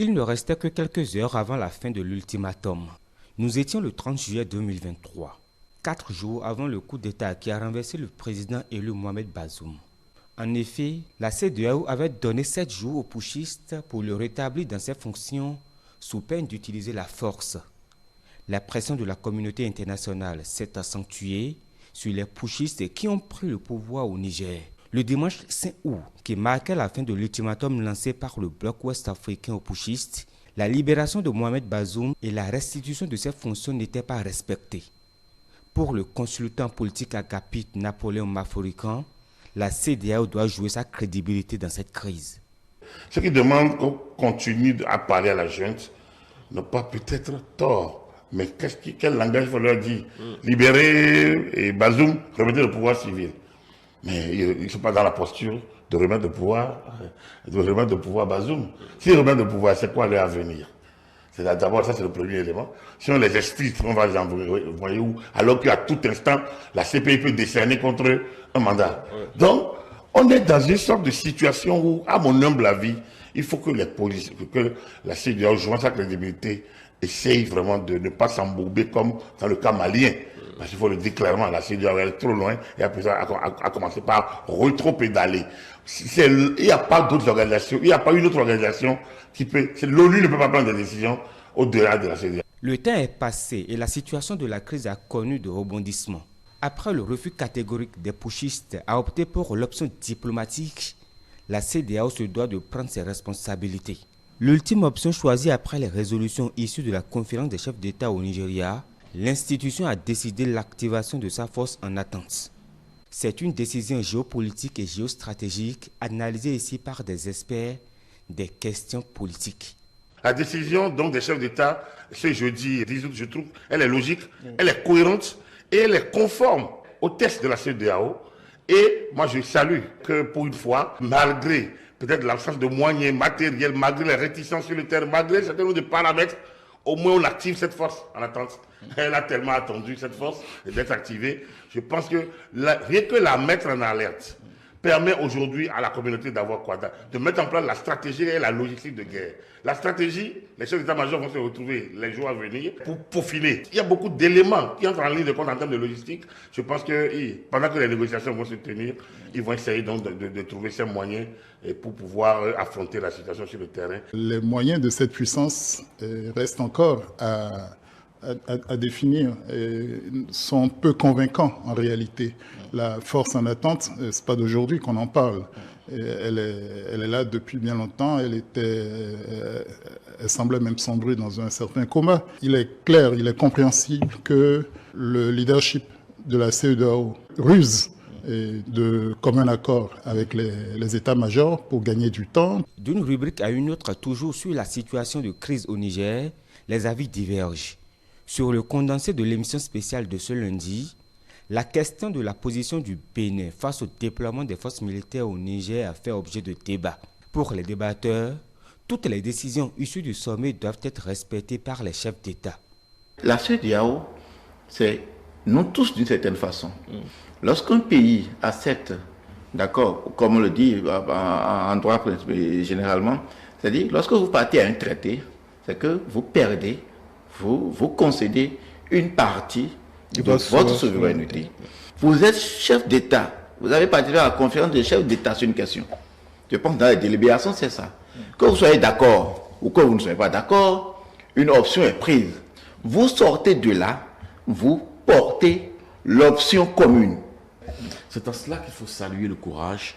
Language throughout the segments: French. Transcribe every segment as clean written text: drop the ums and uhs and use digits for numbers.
Il ne restait que quelques heures avant la fin de l'ultimatum. Nous étions le 30 juillet 2023, 4 jours avant le coup d'État qui a renversé le président élu Mohamed Bazoum. En effet, la CEDEAO avait donné 7 jours aux putschistes pour le rétablir dans ses fonctions sous peine d'utiliser la force. La pression de la communauté internationale s'est accentuée sur les putschistes qui ont pris le pouvoir au Niger. Le dimanche 5 août, qui marquait la fin de l'ultimatum lancé par le bloc ouest-africain aux putschistes, la libération de Mohamed Bazoum et la restitution de ses fonctions n'étaient pas respectées. Pour le consultant politique agapite Napoléon Maforican, la CEDEAO doit jouer sa crédibilité dans cette crise. Ceux qui demandent qu'on continue à parler à la junte n'ont pas peut-être tort. Mais quel langage il faut leur dire? Libérer Bazoum, remettre le pouvoir civil. Mais ils ne sont pas dans la posture de remettre le pouvoir, Bazoum. S'ils remettent le pouvoir, c'est quoi leur avenir? D'abord, ça c'est le premier élément. Si on les explique, on va les envoyer où? Alors qu'à tout instant, la CPI peut décerner contre eux un mandat. Donc, on est dans une sorte de situation où, à mon humble avis, il faut que les policiers, que la CEDEAO, jouant sa crédibilité, essaye vraiment de ne pas s'embourber comme dans le cas malien. Parce qu'il faut le dire clairement, la CEDEAO est trop loin et après ça a commencé par rétro-pédaler. Il n'y a pas d'autres organisations, il n'y a pas une autre organisation qui peut... L'ONU ne peut pas prendre des décisions au-delà de la CEDEAO. Le temps est passé et la situation de la crise a connu de rebondissements. Après le refus catégorique des putschistes à opter pour l'option diplomatique, la CEDEAO se doit de prendre ses responsabilités. L'ultime option choisie après les résolutions issues de la conférence des chefs d'État au Nigeria, l'institution a décidé l'activation de sa force en attente. C'est une décision géopolitique et géostratégique analysée ici par des experts des questions politiques. La décision donc des chefs d'État ce jeudi 10 août, je trouve, elle est logique, elle est cohérente et elle est conforme au texte de la CEDEAO. Et moi je salue que pour une fois, malgré peut-être l'absence de moyens matériels, malgré les réticences sur le terrain, malgré un certain nombre de paramètres, au moins on active cette force en attente. Elle a tellement attendu cette force d'être activée. Je pense que rien que la mettre en alerte permet aujourd'hui à la communauté d'avoir quoi, de mettre en place la stratégie et la logistique de guerre. La stratégie, les chefs d'état-major vont se retrouver les jours à venir pour peaufiner. Il y a beaucoup d'éléments qui entrent en ligne de compte en termes de logistique. Je pense que pendant que les négociations vont se tenir, ils vont essayer donc de trouver ces moyens pour pouvoir affronter la situation sur le terrain. Les moyens de cette puissance restent encore à définir et sont peu convaincants en réalité. La force en attente, ce n'est pas d'aujourd'hui qu'on en parle. Elle est là depuis bien longtemps. Elle semblait même sombrer dans un certain coma. Il est clair, il est compréhensible que le leadership de la CEDEAO ruse de commun accord avec les états-majors pour gagner du temps. D'une rubrique à une autre, toujours sur la situation de crise au Niger, les avis divergent. Sur le condensé de l'émission spéciale de ce lundi, la question de la position du Bénin face au déploiement des forces militaires au Niger a fait objet de débat. Pour les débatteurs, toutes les décisions issues du sommet doivent être respectées par les chefs d'État. La CEDEAO, c'est nous tous d'une certaine façon. Lorsqu'un pays accepte, d'accord, comme on le dit en droit généralement, c'est-à-dire lorsque vous partez à un traité, c'est que vous perdez, vous concédez une partie de votre souveraineté. Vous êtes chef d'État, vous avez participé à la conférence des chefs d'État sur une question. Je pense que dans les délibérations, c'est ça. Que vous soyez d'accord ou que vous ne soyez pas d'accord, une option est prise. Vous sortez de là, vous portez l'option commune. C'est à cela qu'il faut saluer le courage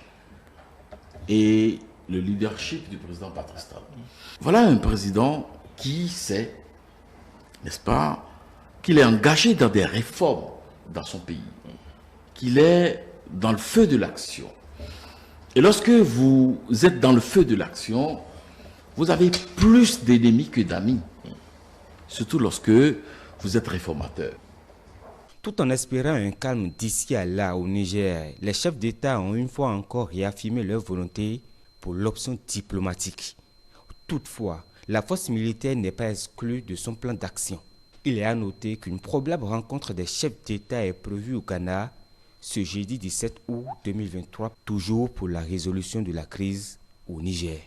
et le leadership du président Patrice Talon. Voilà un président qui sait, n'est-ce pas, qu'il est engagé dans des réformes dans son pays, qu'il est dans le feu de l'action. Et lorsque vous êtes dans le feu de l'action, vous avez plus d'ennemis que d'amis, surtout lorsque vous êtes réformateur. Tout en espérant un calme d'ici à là au Niger, les chefs d'État ont une fois encore réaffirmé leur volonté pour l'option diplomatique. Toutefois, la force militaire n'est pas exclue de son plan d'action. Il est à noter qu'une probable rencontre des chefs d'État est prévue au Ghana ce jeudi 17 août 2023, toujours pour la résolution de la crise au Niger.